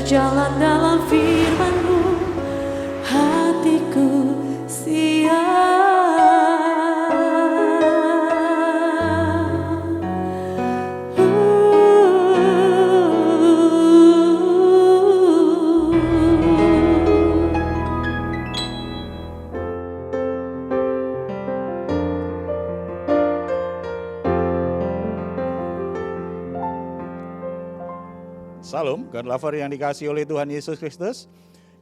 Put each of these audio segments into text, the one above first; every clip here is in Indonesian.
berjalan dalam firman-Mu, hatiku siap. Salam, God lover yang dikasihi oleh Tuhan Yesus Kristus.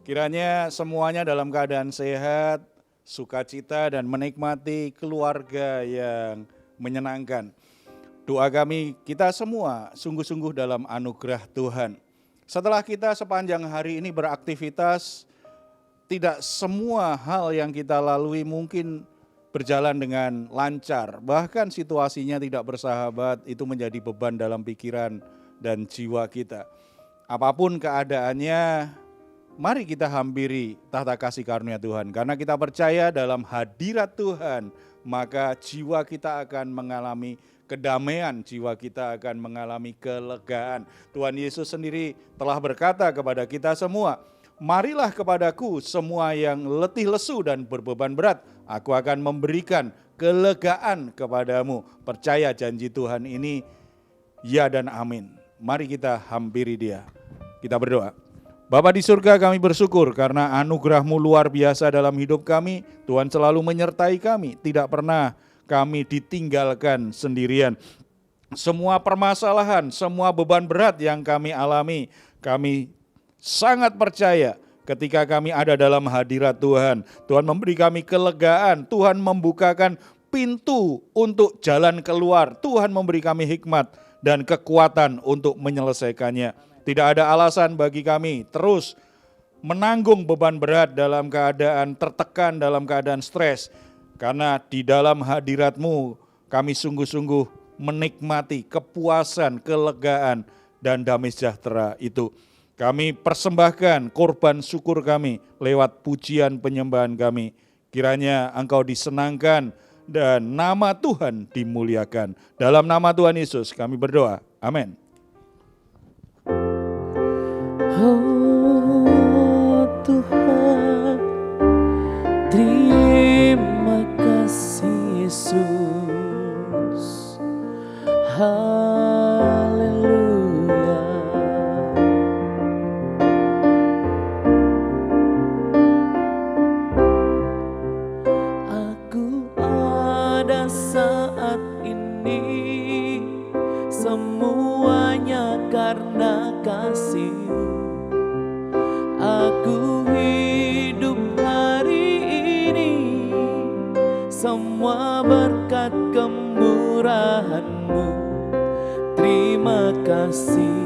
Kiranya semuanya dalam keadaan sehat, sukacita dan menikmati keluarga yang menyenangkan. Doa kami kita semua sungguh-sungguh dalam anugerah Tuhan. Setelah kita sepanjang hari ini beraktivitas, tidak semua hal yang kita lalui mungkin berjalan dengan lancar. Bahkan situasinya tidak bersahabat, itu menjadi beban dalam pikiran dan jiwa kita. Apapun keadaannya, mari kita hampiri tahta kasih karunia Tuhan. Karena kita percaya dalam hadirat Tuhan, maka jiwa kita akan mengalami kedamaian, jiwa kita akan mengalami kelegaan. Tuhan Yesus sendiri telah berkata kepada kita semua, marilah kepadaku semua yang letih lesu dan berbeban berat, aku akan memberikan kelegaan kepadamu. Percaya janji Tuhan ini, ya dan amin. Mari kita hampiri Dia. Kita berdoa. Bapa di surga, kami bersyukur karena anugerah-Mu luar biasa dalam hidup kami. Tuhan selalu menyertai kami, tidak pernah kami ditinggalkan sendirian. Semua permasalahan, semua beban berat yang kami alami, kami sangat percaya ketika kami ada dalam hadirat Tuhan. Tuhan memberi kami kelegaan, Tuhan membukakan pintu untuk jalan keluar. Tuhan memberi kami hikmat dan kekuatan untuk menyelesaikannya. Tidak ada alasan bagi kami terus menanggung beban berat dalam keadaan tertekan, dalam keadaan stres. Karena di dalam hadirat-Mu kami sungguh-sungguh menikmati kepuasan, kelegaan, dan damai sejahtera itu. Kami persembahkan korban syukur kami lewat pujian penyembahan kami. Kiranya Engkau disenangkan dan nama Tuhan dimuliakan. Dalam nama Tuhan Yesus kami berdoa. Amin. Oh Tuhan, terima kasih Yesus. Haleluya. Aku ada saat ini, semuanya karena kasih-Mu. Aku hidup hari ini, semua berkat kemurahan-Mu. Terima kasih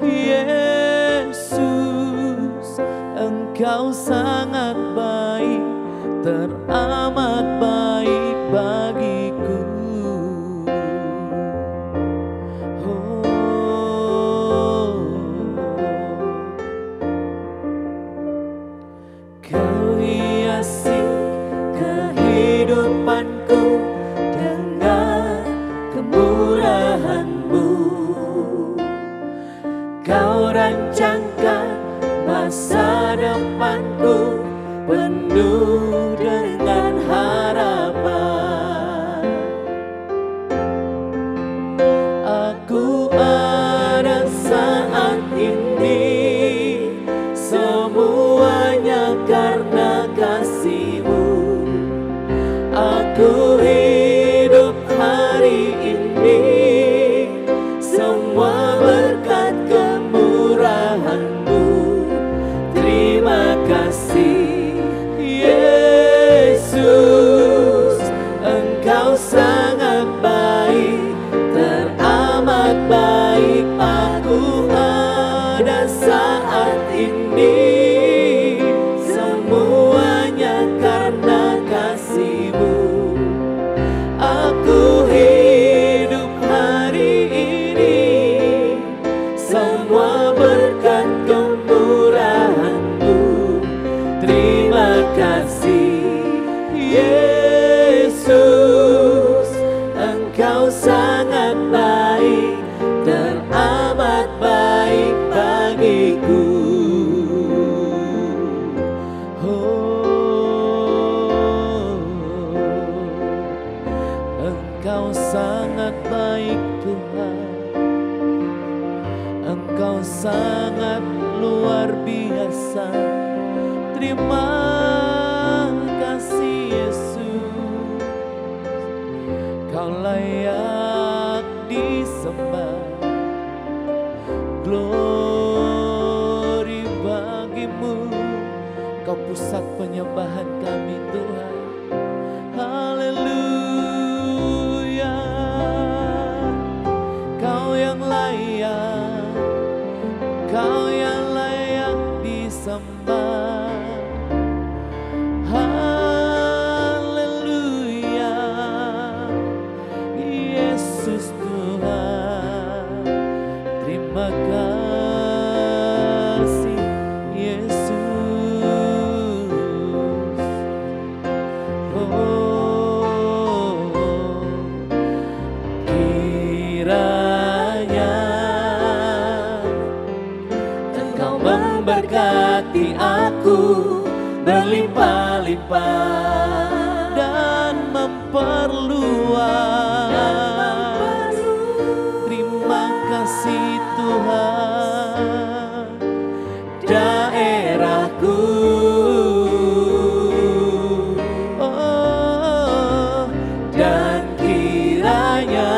Yesus, Engkau sangat baik, teramat baik bagiku. Kau hiasi kehidupanku dengan kemurahan-Mu. Kau rancangkan masa depanku penuh dengan harapan. Aku ada saat ini, semuanya karena kasih-Mu. Aku hidup hari ini, semua berkat kemurahan-Mu. Terima kasih Yesus, Engkau sangat baik, teramat baik. Aku ada saat ini, semuanya karena kasih-Mu. Aku hidup hari ini, semua berkat kemurahan-Mu. Terima kasih Yesus, Engkau sangat baik, teramat baik bagiku. baik Tuhan, Engkau sangat luar biasa. Terima kasih Yesus, Kau layak disembah. Glory bagimu, Kau pusat penyembahan kami Tuhan. Haleluya, Kau yang layak, Kau yang layak disembah. Haleluya, Yesus Tuhan. Terima kasih Yesus. Kiranya Engkau memberkati aku berlimpah-limpah dan memperluas. Terima kasih Tuhan, daerahku. Oh, dan kiranya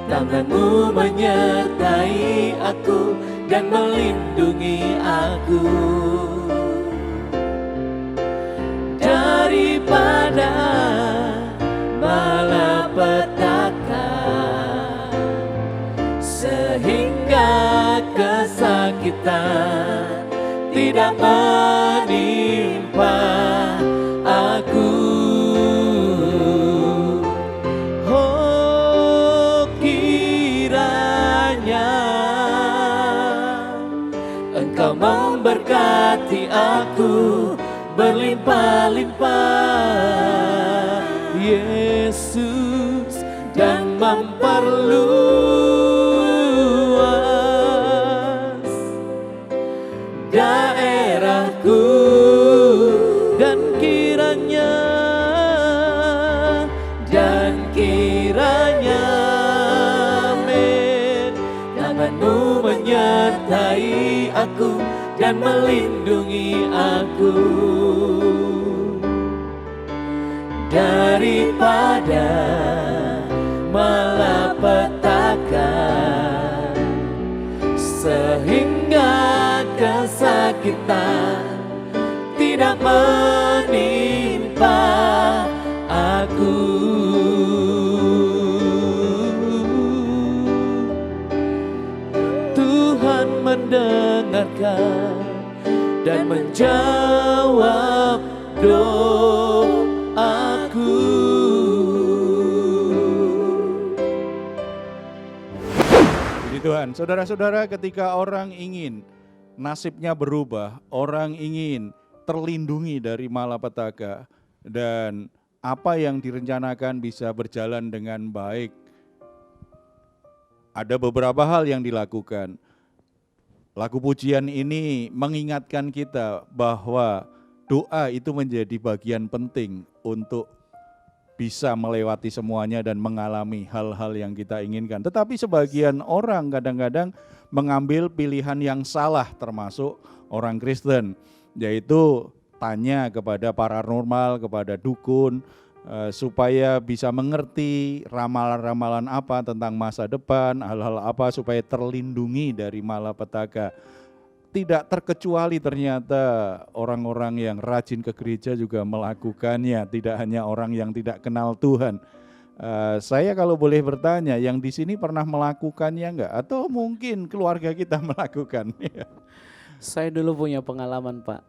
tangan-Mu menyertai aku dan melindungi aku daripada malapetaka, sehingga kesakitan tidak menimpa aku. Oh, kiranya Engkau memberkati aku berlimpah-limpah, Yesus, dan memperluas daerahku. Dan kiranya amin, tangan-Mu menyertai aku dan melindungi aku daripada malapetaka, sehingga kesakitan tidak menimpa aku. Tuhan mendengarkan dan menjawab doaku. Puji Tuhan, saudara-saudara, ketika orang ingin nasibnya berubah, orang ingin terlindungi dari malapetaka dan apa yang direncanakan bisa berjalan dengan baik, ada beberapa hal yang dilakukan. Lagu pujian ini mengingatkan kita bahwa doa itu menjadi bagian penting untuk bisa melewati semuanya dan mengalami hal-hal yang kita inginkan. Tetapi sebagian orang kadang-kadang mengambil pilihan yang salah, termasuk orang Kristen, yaitu tanya kepada paranormal, kepada dukun, supaya bisa mengerti ramalan-ramalan apa tentang masa depan, hal-hal apa supaya terlindungi dari malapetaka. Tidak terkecuali ternyata orang-orang yang rajin ke gereja juga melakukannya, tidak hanya orang yang tidak kenal Tuhan. Saya kalau boleh bertanya, yang di sini pernah melakukannya enggak? Atau mungkin keluarga kita melakukan? Saya dulu punya pengalaman, Pak.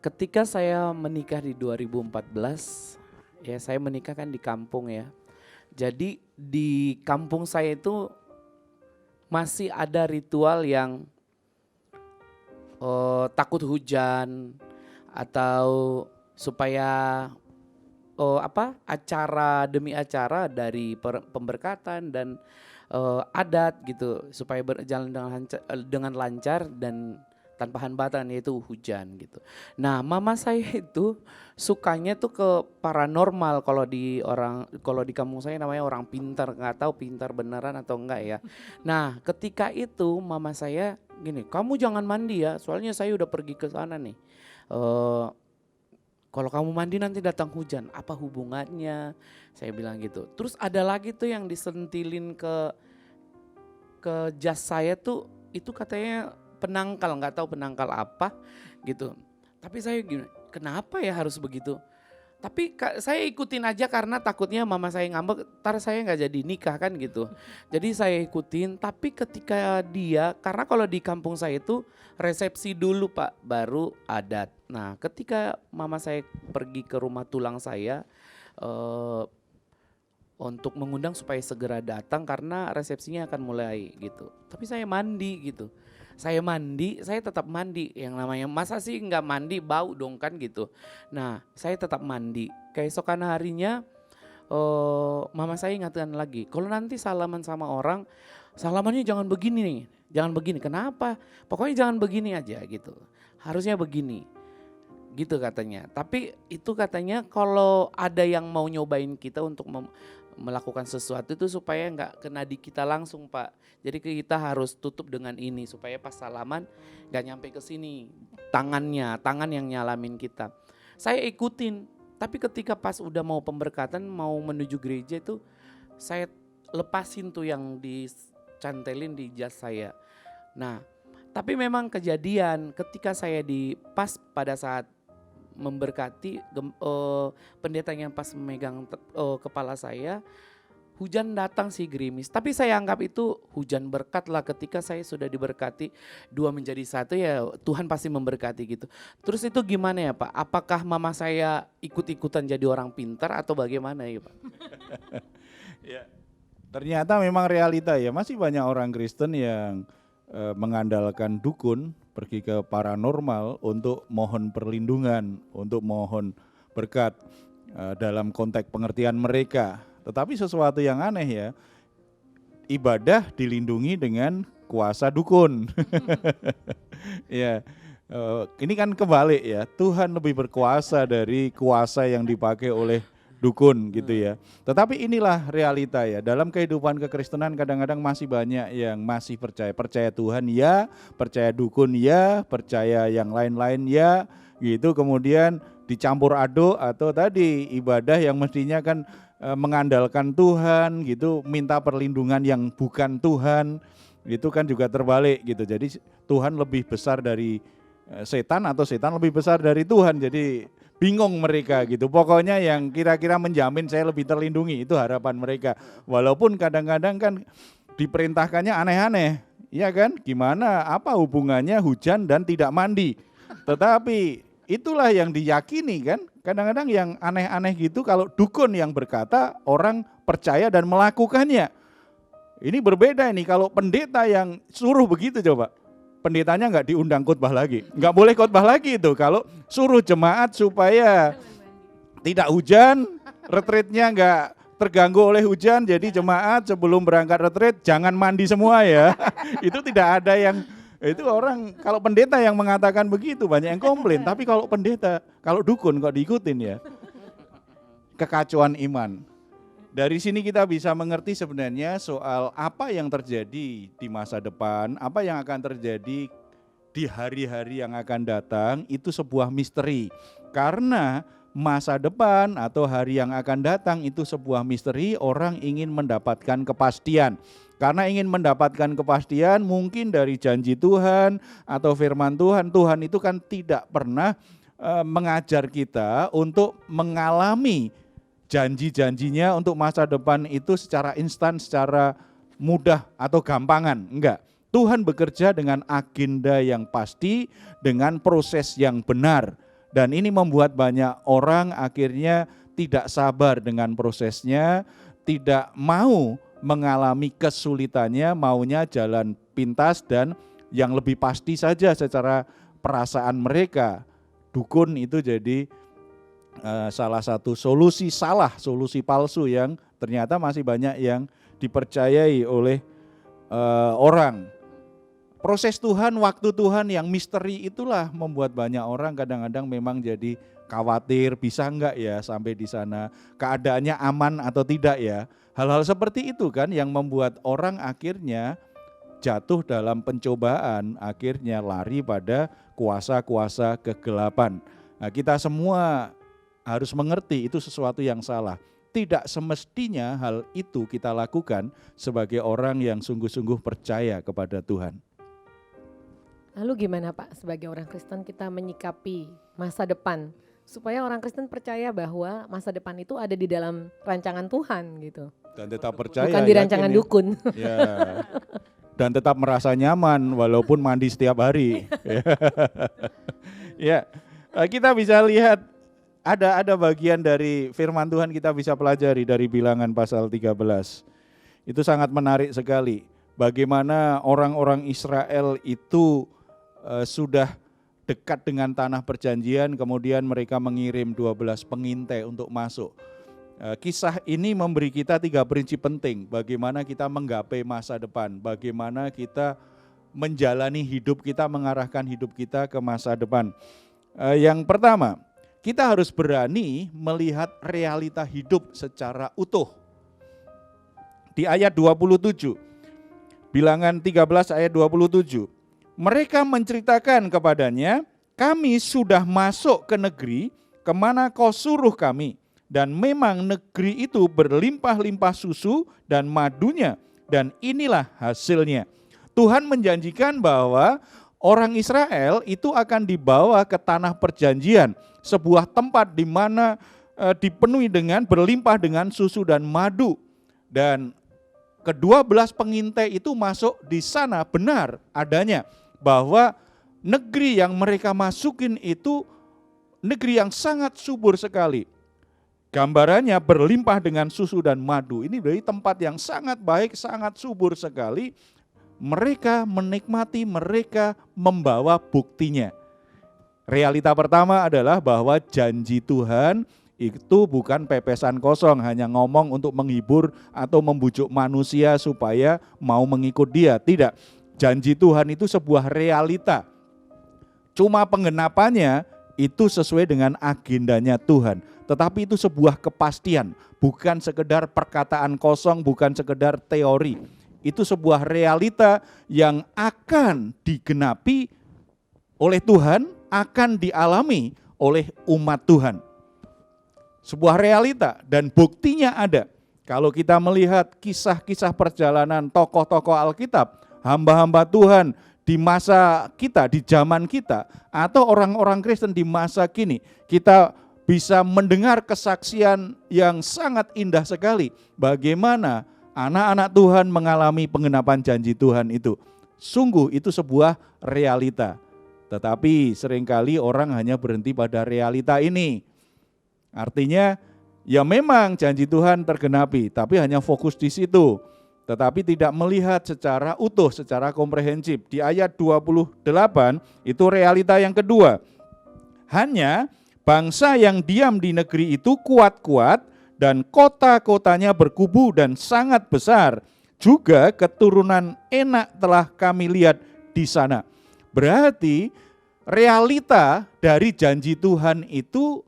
Ketika saya menikah di 2014, ya saya menikah kan di kampung ya. Jadi di kampung saya itu masih ada ritual yang takut hujan atau supaya acara demi acara dari pemberkatan dan adat gitu supaya berjalan dengan lancar dan tanpa hambatan, yaitu hujan gitu. Nah, mama saya itu sukanya tuh ke paranormal, kalau di kampung saya namanya orang pintar, nggak tahu pintar beneran atau enggak ya. Nah, ketika itu mama saya gini, kamu jangan mandi ya, soalnya saya udah pergi ke sana nih. Eh, Kalau kamu mandi nanti datang hujan, apa hubungannya? Saya bilang gitu. Terus ada lagi tuh yang disentilin ke jas saya tuh, itu katanya penangkal, nggak tahu penangkal apa gitu. Tapi saya gini, kenapa ya harus begitu? Tapi saya ikutin aja karena takutnya mama saya ngambek, ntar saya nggak jadi nikah kan gitu. Jadi saya ikutin, tapi ketika dia, karena kalau di kampung saya itu resepsi dulu Pak, baru adat. Nah ketika mama saya pergi ke rumah tulang saya, eh, untuk mengundang supaya segera datang karena resepsinya akan mulai gitu. Tapi saya mandi gitu. Saya tetap mandi. Yang namanya masa sih nggak mandi bau dong kan gitu. Nah saya tetap mandi. Keesokan harinya mama saya ingatkan lagi. Kalau nanti salaman sama orang, salamannya jangan begini nih. Jangan begini. Kenapa? Pokoknya jangan begini aja gitu. Harusnya begini. Gitu katanya. Tapi itu katanya kalau ada yang mau nyobain kita untuk melakukan sesuatu itu supaya nggak kena di kita langsung Pak. Jadi kita harus tutup dengan ini supaya pas salaman nggak nyampe ke sini tangan yang nyalamin kita. Saya ikutin, tapi ketika pas udah mau pemberkatan mau menuju gereja itu saya lepasin tuh yang dicantelin di jas saya. Nah, tapi memang kejadian ketika saya pas pada saat memberkati pendetanya pas memegang kepala saya, hujan datang sih gerimis. Tapi saya anggap itu hujan berkat lah, ketika saya sudah diberkati 2 menjadi 1 ya Tuhan pasti memberkati gitu. Terus itu gimana ya Pak? Apakah mama saya ikut-ikutan jadi orang pintar atau bagaimana ya Pak? Ya, ternyata memang realita ya, masih banyak orang Kristen yang mengandalkan dukun, pergi ke paranormal untuk mohon perlindungan, untuk mohon berkat dalam konteks pengertian mereka. Tetapi sesuatu yang aneh ya, ibadah dilindungi dengan kuasa dukun. Ya, ini kan kebalik ya, Tuhan lebih berkuasa dari kuasa yang dipakai oleh dukun gitu ya. Tetapi inilah realita ya, dalam kehidupan kekristenan kadang-kadang masih banyak yang masih percaya Tuhan ya, percaya dukun ya, percaya yang lain-lain ya gitu, kemudian dicampur aduk atau tadi ibadah yang mestinya kan mengandalkan Tuhan gitu, minta perlindungan yang bukan Tuhan, itu kan juga terbalik gitu. Jadi Tuhan lebih besar dari setan atau setan lebih besar dari Tuhan, jadi bingung mereka gitu. Pokoknya yang kira-kira menjamin saya lebih terlindungi, itu harapan mereka. Walaupun kadang-kadang kan diperintahkannya aneh-aneh, ya kan? Gimana, apa hubungannya hujan dan tidak mandi? Tetapi itulah yang diyakini kan. Kadang-kadang yang aneh-aneh gitu kalau dukun yang berkata, orang percaya dan melakukannya. Ini berbeda ini kalau pendeta yang suruh begitu coba. Pendetanya nggak diundang khotbah lagi, nggak boleh khotbah lagi itu. Kalau suruh jemaat supaya tidak hujan, retreatnya nggak terganggu oleh hujan, jadi jemaat sebelum berangkat retreat jangan mandi semua ya. Itu tidak ada yang, itu orang, kalau pendeta yang mengatakan begitu banyak yang komplain. Tapi kalau pendeta, kalau dukun kok diikutin ya. Kekacauan iman. Dari sini kita bisa mengerti sebenarnya soal apa yang terjadi di masa depan, apa yang akan terjadi di hari-hari yang akan datang, itu sebuah misteri. Karena masa depan atau hari yang akan datang itu sebuah misteri, orang ingin mendapatkan kepastian. Karena ingin mendapatkan kepastian mungkin dari janji Tuhan atau firman Tuhan. Tuhan itu kan tidak pernah mengajar kita untuk mengalami janji-janjinya untuk masa depan itu secara instan, secara mudah atau gampangan. Enggak. Tuhan bekerja dengan agenda yang pasti, dengan proses yang benar. Dan ini membuat banyak orang akhirnya tidak sabar dengan prosesnya, tidak mau mengalami kesulitannya, maunya jalan pintas dan yang lebih pasti saja secara perasaan mereka. Dukun itu jadi salah satu solusi palsu yang ternyata masih banyak yang dipercayai oleh orang. Proses Tuhan, waktu Tuhan yang misteri itulah membuat banyak orang kadang-kadang memang jadi khawatir, bisa enggak ya sampai di sana, keadaannya aman atau tidak ya. Hal-hal seperti itu kan yang membuat orang akhirnya jatuh dalam pencobaan, akhirnya lari pada kuasa-kuasa kegelapan. Nah, kita semua harus mengerti itu sesuatu yang salah. Tidak semestinya hal itu kita lakukan sebagai orang yang sungguh-sungguh percaya kepada Tuhan. Lalu gimana Pak sebagai orang Kristen kita menyikapi masa depan supaya orang Kristen percaya bahwa masa depan itu ada di dalam rancangan Tuhan gitu. Dan tetap percaya. Bukan di rancangan dukun. Ya. Dan tetap merasa nyaman walaupun mandi setiap hari. Ya, kita bisa lihat ada bagian dari firman Tuhan kita bisa pelajari dari Bilangan pasal 13. Itu sangat menarik sekali. Bagaimana orang-orang Israel itu sudah dekat dengan tanah perjanjian, kemudian mereka mengirim 12 pengintai untuk masuk. Kisah ini memberi kita 3 prinsip penting bagaimana kita menggapai masa depan, bagaimana kita menjalani hidup kita, mengarahkan hidup kita ke masa depan. Yang pertama, kita harus berani melihat realita hidup secara utuh. Di ayat 27, Bilangan 13 ayat 27, mereka menceritakan kepadanya, kami sudah masuk ke negeri kemana kau suruh kami. Dan memang negeri itu berlimpah-limpah susu dan madunya. Dan inilah hasilnya. Tuhan menjanjikan bahwa orang Israel itu akan dibawa ke tanah perjanjian. Sebuah tempat di mana dipenuhi dengan berlimpah dengan susu dan madu. Dan ke-12 pengintai itu masuk di sana benar adanya. Bahwa negeri yang mereka masukin itu negeri yang sangat subur sekali. Gambarannya berlimpah dengan susu dan madu. Ini dari tempat yang sangat baik, sangat subur sekali. Mereka menikmati, mereka membawa buktinya. Realita pertama adalah bahwa janji Tuhan itu bukan pepesan kosong, hanya ngomong untuk menghibur atau membujuk manusia supaya mau mengikut dia. Tidak. Janji Tuhan itu sebuah realita. Cuma penggenapannya itu sesuai dengan agendanya Tuhan. Tetapi itu sebuah kepastian, bukan sekedar perkataan kosong, bukan sekedar teori. Itu sebuah realita yang akan digenapi oleh Tuhan, akan dialami oleh umat Tuhan. Sebuah realita dan buktinya ada. Kalau kita melihat kisah-kisah perjalanan tokoh-tokoh Alkitab, hamba-hamba Tuhan di masa kita, di zaman kita, atau orang-orang Kristen di masa kini, kita bisa mendengar kesaksian yang sangat indah sekali. Bagaimana anak-anak Tuhan mengalami penggenapan janji Tuhan itu. Sungguh itu sebuah realita. Tetapi seringkali orang hanya berhenti pada realita ini. Artinya ya memang janji Tuhan tergenapi, tapi hanya fokus di situ. Tetapi tidak melihat secara utuh, secara komprehensif. Di ayat 28 itu realita yang kedua. Hanya bangsa yang diam di negeri itu kuat-kuat dan kota-kotanya berkubu dan sangat besar. Juga keturunan enak telah kami lihat di sana. Berarti realita dari janji Tuhan itu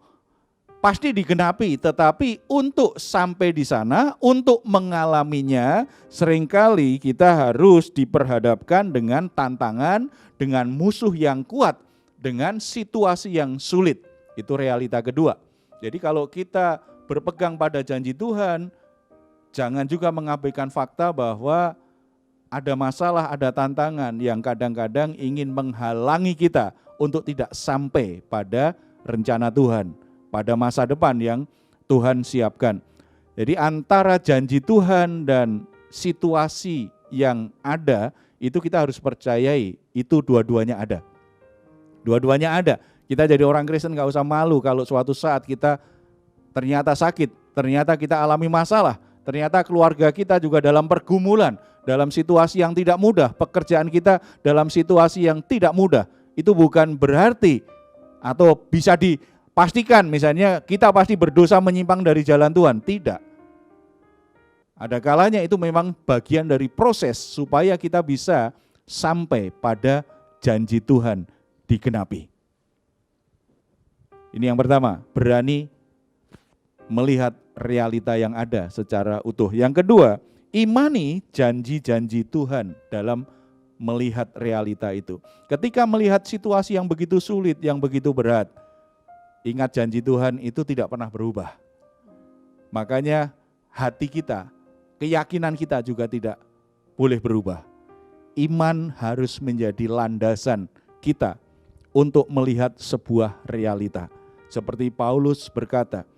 pasti digenapi, tetapi untuk sampai di sana, untuk mengalaminya, seringkali kita harus diperhadapkan dengan tantangan, dengan musuh yang kuat, dengan situasi yang sulit. Itu realita kedua. Jadi kalau kita berpegang pada janji Tuhan, jangan juga mengabaikan fakta bahwa ada masalah, ada tantangan yang kadang-kadang ingin menghalangi kita untuk tidak sampai pada rencana Tuhan, pada masa depan yang Tuhan siapkan. Jadi antara janji Tuhan dan situasi yang ada, itu kita harus percayai, itu dua-duanya ada. Dua-duanya ada. Kita jadi orang Kristen gak usah malu kalau suatu saat kita ternyata sakit, ternyata kita alami masalah, ternyata keluarga kita juga dalam pergumulan, dalam situasi yang tidak mudah, pekerjaan kita dalam situasi yang tidak mudah. Itu bukan berarti atau bisa dipastikan misalnya kita pasti berdosa menyimpang dari jalan Tuhan. Tidak. Ada kalanya itu memang bagian dari proses supaya kita bisa sampai pada janji Tuhan digenapi. Ini yang pertama, berani melihat realita yang ada secara utuh. Yang kedua, imani janji-janji Tuhan dalam melihat realita itu. Ketika melihat situasi yang begitu sulit, yang begitu berat, ingat janji Tuhan itu tidak pernah berubah. Makanya hati kita, keyakinan kita juga tidak boleh berubah. Iman harus menjadi landasan kita untuk melihat sebuah realita. Seperti Paulus berkata,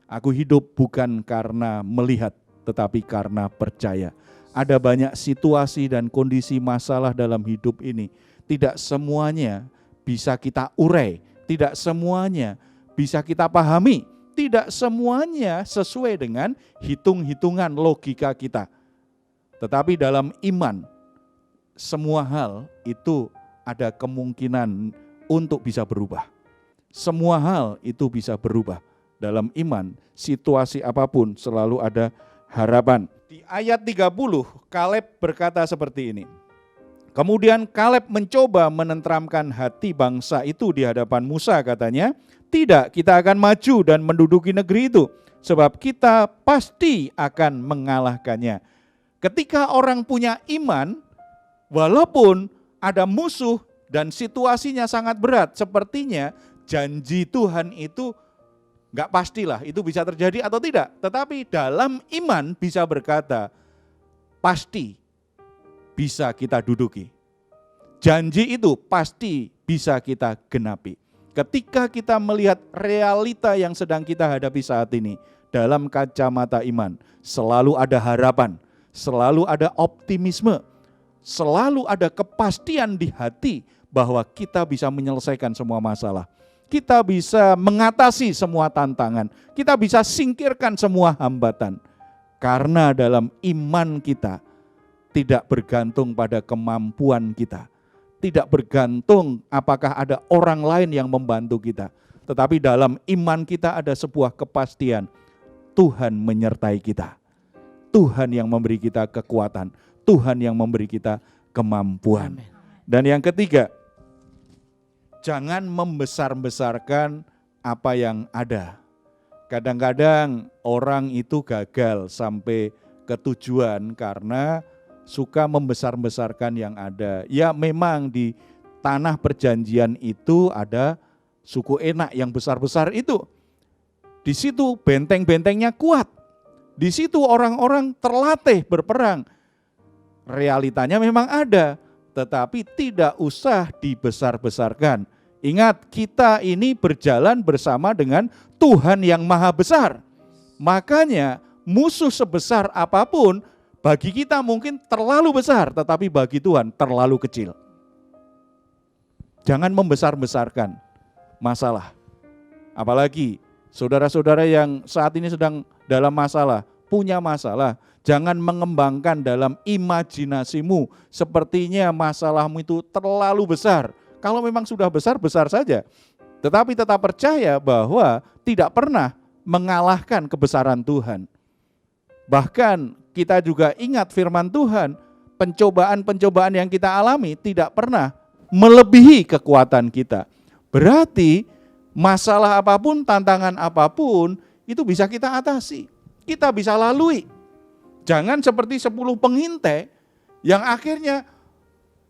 aku hidup bukan karena melihat, tetapi karena percaya. Ada banyak situasi dan kondisi masalah dalam hidup ini. Tidak semuanya bisa kita urai, tidak semuanya bisa kita pahami, tidak semuanya sesuai dengan hitung-hitungan logika kita. Tetapi dalam iman, semua hal itu ada kemungkinan untuk bisa berubah. Semua hal itu bisa berubah. Dalam iman, situasi apapun selalu ada harapan. Di ayat 30, Kaleb berkata seperti ini. Kemudian Kaleb mencoba menenteramkan hati bangsa itu di hadapan Musa, katanya, tidak, kita akan maju dan menduduki negeri itu, sebab kita pasti akan mengalahkannya. Ketika orang punya iman, walaupun ada musuh dan situasinya sangat berat, sepertinya janji Tuhan itu enggak pastilah itu bisa terjadi atau tidak. Tetapi dalam iman bisa berkata, pasti bisa kita duduki. Janji itu pasti bisa kita genapi. Ketika kita melihat realita yang sedang kita hadapi saat ini, dalam kacamata iman, selalu ada harapan, selalu ada optimisme, selalu ada kepastian di hati bahwa kita bisa menyelesaikan semua masalah. Kita bisa mengatasi semua tantangan, kita bisa singkirkan semua hambatan. Karena dalam iman kita tidak bergantung pada kemampuan kita, tidak bergantung apakah ada orang lain yang membantu kita. Tetapi dalam iman kita ada sebuah kepastian, Tuhan menyertai kita. Tuhan yang memberi kita kekuatan, Tuhan yang memberi kita kemampuan. Amin. Dan yang ketiga, jangan membesar-besarkan apa yang ada. Kadang-kadang orang itu gagal sampai ke tujuan karena suka membesar-besarkan yang ada. Ya memang di tanah perjanjian itu ada suku Enak yang besar-besar itu. Di situ benteng-bentengnya kuat. Di situ orang-orang terlatih berperang. Realitanya memang ada, tetapi tidak usah dibesar-besarkan. Ingat, kita ini berjalan bersama dengan Tuhan yang maha besar. Makanya musuh sebesar apapun bagi kita mungkin terlalu besar, tetapi bagi Tuhan terlalu kecil. Jangan membesar-besarkan masalah. Apalagi saudara-saudara yang saat ini sedang dalam masalah, punya masalah, jangan mengembangkan dalam imajinasimu sepertinya masalahmu itu terlalu besar. Kalau memang sudah besar, besar saja. Tetapi tetap percaya bahwa tidak pernah mengalahkan kebesaran Tuhan. Bahkan kita juga ingat firman Tuhan, pencobaan-pencobaan yang kita alami tidak pernah melebihi kekuatan kita. Berarti masalah apapun, tantangan apapun, itu bisa kita atasi. Kita bisa lalui. Jangan seperti 10 pengintai yang akhirnya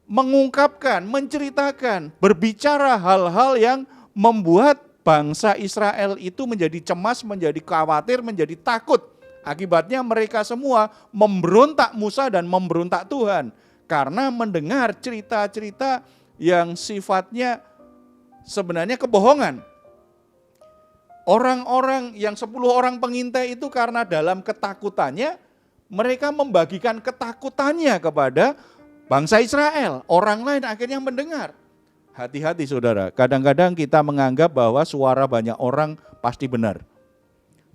mengungkapkan, menceritakan, berbicara hal-hal yang membuat bangsa Israel itu menjadi cemas, menjadi khawatir, menjadi takut. Akibatnya mereka semua memberontak Musa dan memberontak Tuhan. Karena mendengar cerita-cerita yang sifatnya sebenarnya kebohongan. Orang-orang yang 10 orang pengintai itu karena dalam ketakutannya, mereka membagikan ketakutannya kepada bangsa Israel. Orang lain akhirnya mendengar. Hati-hati saudara, kadang-kadang kita menganggap bahwa suara banyak orang pasti benar.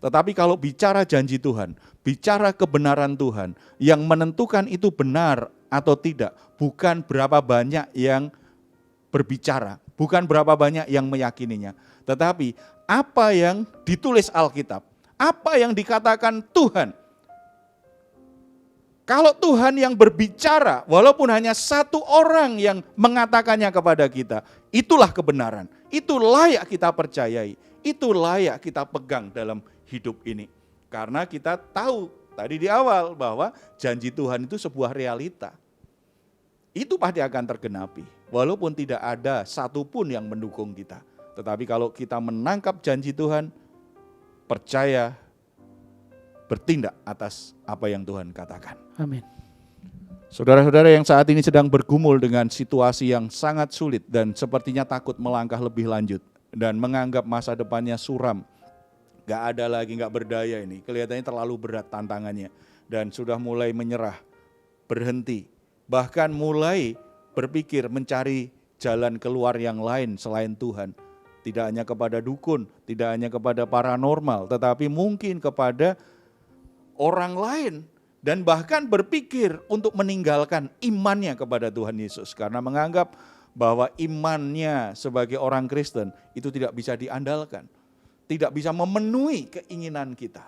Tetapi kalau bicara janji Tuhan, bicara kebenaran Tuhan, yang menentukan itu benar atau tidak, bukan berapa banyak yang berbicara, bukan berapa banyak yang meyakininya. Tetapi apa yang ditulis Alkitab, apa yang dikatakan Tuhan. Kalau Tuhan yang berbicara, walaupun hanya satu orang yang mengatakannya kepada kita, itulah kebenaran, itu layak kita percayai, itu layak kita pegang dalam hidup ini. Karena kita tahu tadi di awal bahwa janji Tuhan itu sebuah realita. Itu pasti akan tergenapi, walaupun tidak ada satupun yang mendukung kita. Tetapi kalau kita menangkap janji Tuhan, percaya, bertindak atas apa yang Tuhan katakan. Amin. Saudara-saudara yang saat ini sedang bergumul dengan situasi yang sangat sulit dan sepertinya takut melangkah lebih lanjut dan menganggap masa depannya suram, gak ada lagi, gak berdaya ini, kelihatannya terlalu berat tantangannya dan sudah mulai menyerah, berhenti, bahkan mulai berpikir mencari jalan keluar yang lain selain Tuhan. Tidak hanya kepada dukun, tidak hanya kepada paranormal, tetapi mungkin kepada orang lain dan bahkan berpikir untuk meninggalkan imannya kepada Tuhan Yesus karena menganggap bahwa imannya sebagai orang Kristen itu tidak bisa diandalkan, tidak bisa memenuhi keinginan kita.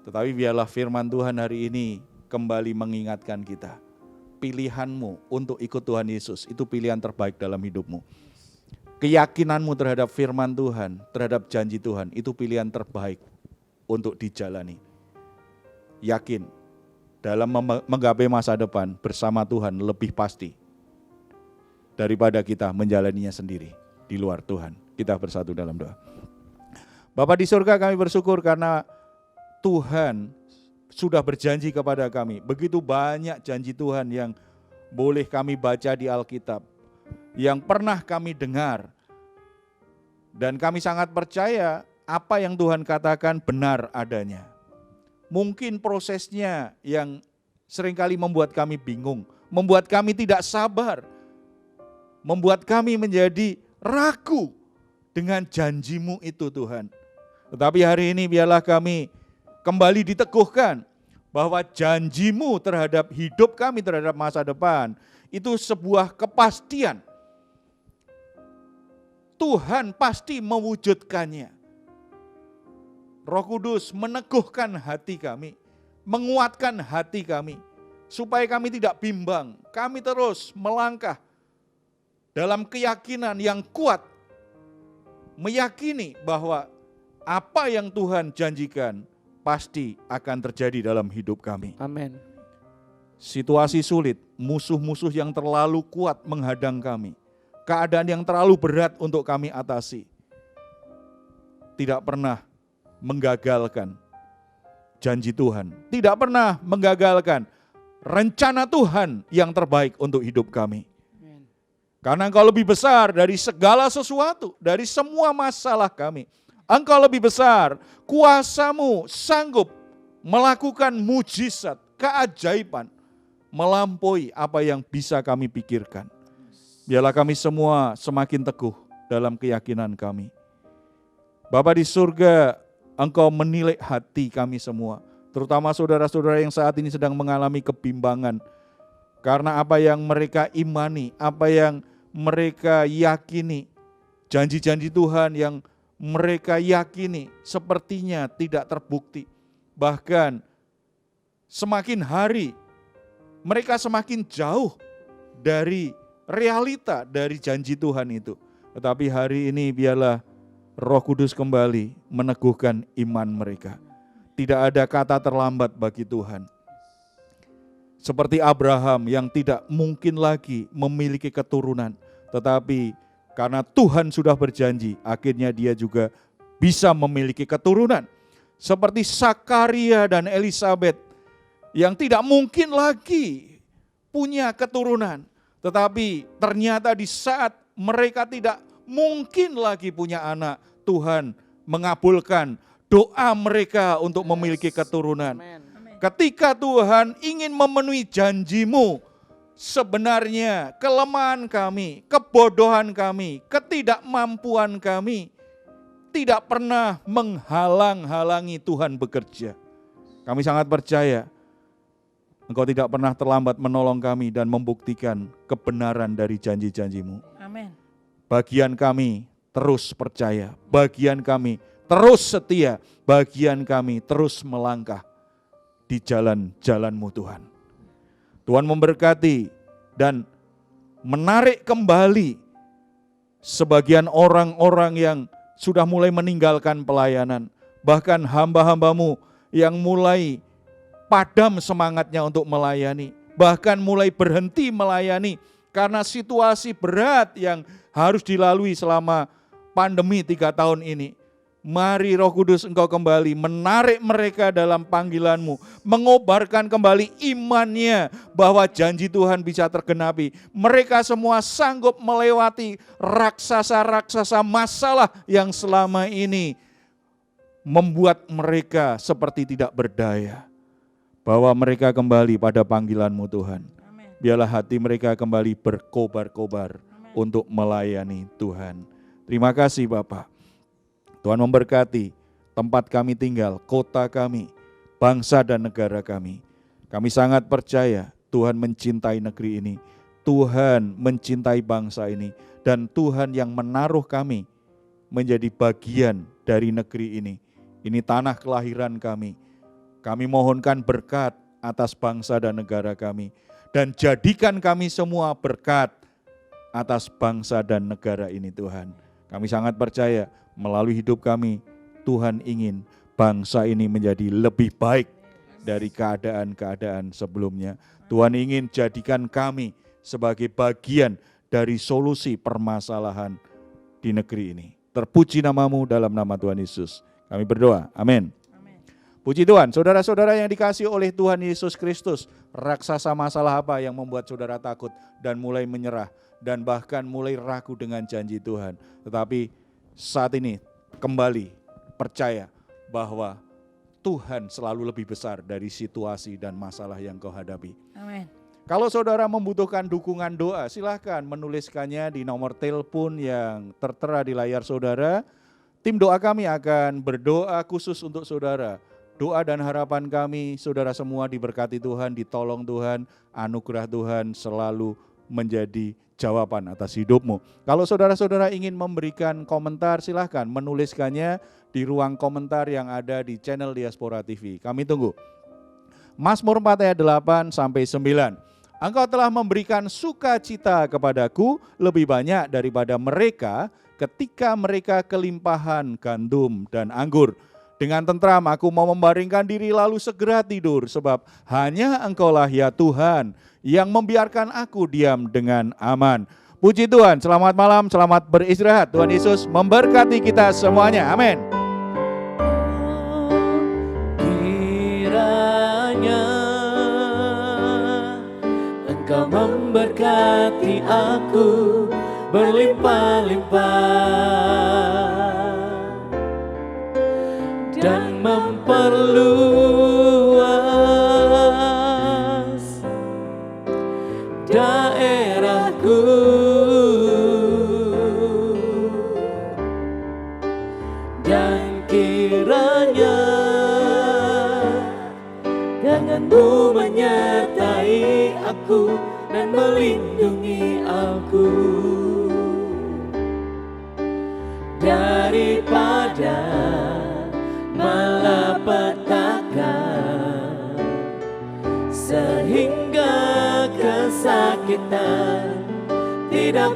Tetapi biarlah firman Tuhan hari ini kembali mengingatkan kita, pilihanmu untuk ikut Tuhan Yesus itu pilihan terbaik dalam hidupmu. Keyakinanmu terhadap firman Tuhan, terhadap janji Tuhan itu pilihan terbaik untuk dijalani. Yakin dalam menggapai masa depan bersama Tuhan lebih pasti daripada kita menjalaninya sendiri di luar Tuhan. Kita bersatu dalam doa. Bapa di surga, kami bersyukur karena Tuhan sudah berjanji kepada kami. Begitu banyak janji Tuhan yang boleh kami baca di Alkitab, yang pernah kami dengar. Dan kami sangat percaya apa yang Tuhan katakan benar adanya. Mungkin prosesnya yang seringkali membuat kami bingung, membuat kami tidak sabar, membuat kami menjadi ragu dengan janji-Mu itu Tuhan. Tetapi hari ini biarlah kami kembali diteguhkan bahwa janji-Mu terhadap hidup kami, terhadap masa depan, itu sebuah kepastian. Tuhan pasti mewujudkannya. Roh Kudus meneguhkan hati kami, menguatkan hati kami, supaya kami tidak bimbang, kami terus melangkah dalam keyakinan yang kuat, meyakini bahwa apa yang Tuhan janjikan pasti akan terjadi dalam hidup kami. Amin. Situasi sulit, musuh-musuh yang terlalu kuat menghadang kami, keadaan yang terlalu berat untuk kami atasi, tidak pernah menggagalkan janji Tuhan, tidak pernah menggagalkan rencana Tuhan yang terbaik untuk hidup kami. Karena Engkau lebih besar dari segala sesuatu, dari semua masalah kami. Engkau lebih besar, kuasa-Mu sanggup melakukan mujizat, keajaiban, melampaui apa yang bisa kami pikirkan. Biarlah kami semua semakin teguh dalam keyakinan kami. Bapa di surga, Engkau menilik hati kami semua, terutama saudara-saudara yang saat ini sedang mengalami kebimbangan. Karena apa yang mereka imani, apa yang mereka yakini, janji-janji Tuhan yang mereka yakini sepertinya tidak terbukti. Bahkan semakin hari mereka semakin jauh dari realita dari janji Tuhan itu. Tetapi hari ini biarlah Roh Kudus kembali meneguhkan iman mereka. Tidak ada kata terlambat bagi Tuhan. Seperti Abraham yang tidak mungkin lagi memiliki keturunan, tetapi karena Tuhan sudah berjanji, akhirnya dia juga bisa memiliki keturunan. Seperti Sakaria dan Elisabet yang tidak mungkin lagi punya keturunan, tetapi ternyata di saat mereka tidak mungkin lagi punya anak, Tuhan mengabulkan doa mereka untuk memiliki keturunan. Ketika Tuhan ingin memenuhi janji-Mu, sebenarnya kelemahan kami, kebodohan kami, ketidakmampuan kami tidak pernah menghalang-halangi Tuhan bekerja. Kami sangat percaya Engkau tidak pernah terlambat menolong kami dan membuktikan kebenaran dari janji-janji-Mu. Amin. Bagian kami terus percaya, bagian kami terus setia, bagian kami terus melangkah di jalan-jalan-Mu Tuhan. Tuhan memberkati dan menarik kembali sebagian orang-orang yang sudah mulai meninggalkan pelayanan. Bahkan hamba-hambamu yang mulai padam semangatnya untuk melayani. Bahkan mulai berhenti melayani karena situasi berat yang harus dilalui selama pandemi 3 tahun ini. Mari Roh Kudus Engkau kembali menarik mereka dalam panggilan-Mu, mengobarkan kembali imannya bahwa janji Tuhan bisa tergenapi. Mereka semua sanggup melewati raksasa-raksasa masalah yang selama ini membuat mereka seperti tidak berdaya. Bahwa mereka kembali pada panggilan-Mu Tuhan. Biarlah hati mereka kembali berkobar-kobar untuk melayani Tuhan. Terima kasih Bapak. Tuhan memberkati tempat kami tinggal, kota kami, bangsa dan negara kami. Kami sangat percaya Tuhan mencintai negeri ini, Tuhan mencintai bangsa ini, dan Tuhan yang menaruh kami menjadi bagian dari negeri ini. Ini tanah kelahiran kami. Kami mohonkan berkat atas bangsa dan negara kami, dan jadikan kami semua berkat atas bangsa dan negara ini Tuhan. Kami sangat percaya melalui hidup kami, Tuhan ingin bangsa ini menjadi lebih baik dari keadaan-keadaan sebelumnya. Tuhan ingin jadikan kami sebagai bagian dari solusi permasalahan di negeri ini. Terpuji nama-Mu dalam nama Tuhan Yesus. Kami berdoa, amin. Puji Tuhan, saudara-saudara yang dikasihi oleh Tuhan Yesus Kristus, raksasa masalah apa yang membuat saudara takut dan mulai menyerah dan bahkan mulai ragu dengan janji Tuhan. Tetapi saat ini kembali percaya bahwa Tuhan selalu lebih besar dari situasi dan masalah yang kau hadapi. Amin. Kalau saudara membutuhkan dukungan doa, silahkan menuliskannya di nomor telepon yang tertera di layar saudara. Tim doa kami akan berdoa khusus untuk saudara. Doa dan harapan kami, saudara semua diberkati Tuhan, ditolong Tuhan, anugerah Tuhan selalu menjadi jawaban atas hidupmu. Kalau saudara-saudara ingin memberikan komentar, silahkan menuliskannya di ruang komentar yang ada di channel Diaspora TV. Kami tunggu. Mazmur 4 ayat 8 sampai 9. Engkau telah memberikan sukacita kepadaku lebih banyak daripada mereka ketika mereka kelimpahan gandum dan anggur. Dengan tentram aku mau membaringkan diri lalu segera tidur, sebab hanya Engkaulah ya Tuhan yang membiarkan aku diam dengan aman. Puji Tuhan, selamat malam, selamat beristirahat. Tuhan Yesus memberkati kita semuanya, amin. Kiranya Engkau memberkati aku berlimpah-limpah dan memperluas daerahku, dan kiranya tangan-Mu menyertai aku dan melindungi aku daripada malapetaka, sehingga kesakitan tidak